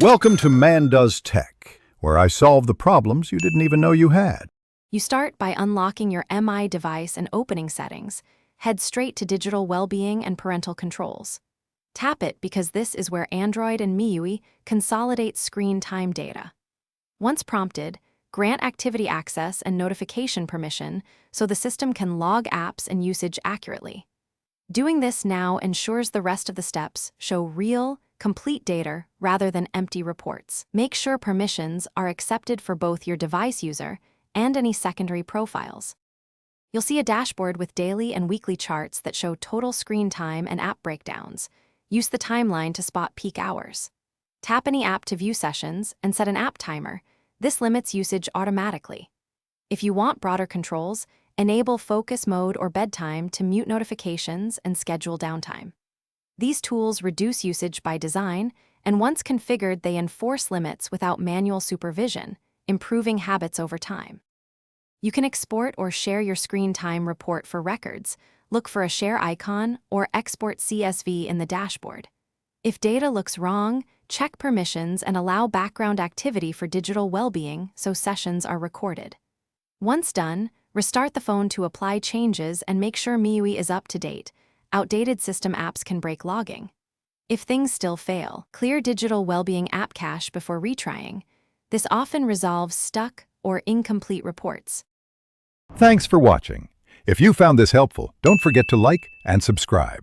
Welcome to Man Does Tech, where I solve the problems you didn't even know you had. You start by unlocking your MI device and opening settings. Head straight to digital well-being and parental controls. Tap it because this is where Android and MIUI consolidate screen time data. Once prompted, grant activity access and notification permission so the system can log apps and usage accurately. Doing this now ensures the rest of the steps show real, complete data rather than empty reports. Make sure permissions are accepted for both your device user and any secondary profiles. You'll see a dashboard with daily and weekly charts that show total screen time and app breakdowns. Use the timeline to spot peak hours. Tap any app to view sessions and set an app timer. This limits usage automatically. If you want broader controls, enable focus mode or bedtime to mute notifications and schedule downtime. These tools reduce usage by design, and once configured, they enforce limits without manual supervision, improving habits over time. You can export or share your screen time report for records. Look for a share icon or export CSV in the dashboard. If data looks wrong, check permissions and allow background activity for digital well-being so sessions are recorded. Once done, restart the phone to apply changes and make sure MIUI is up to date. Outdated system apps can break logging. If things still fail, clear digital well-being app cache before retrying. This often resolves stuck or incomplete reports. Thanks for watching. If you found this helpful, don't forget to like and subscribe.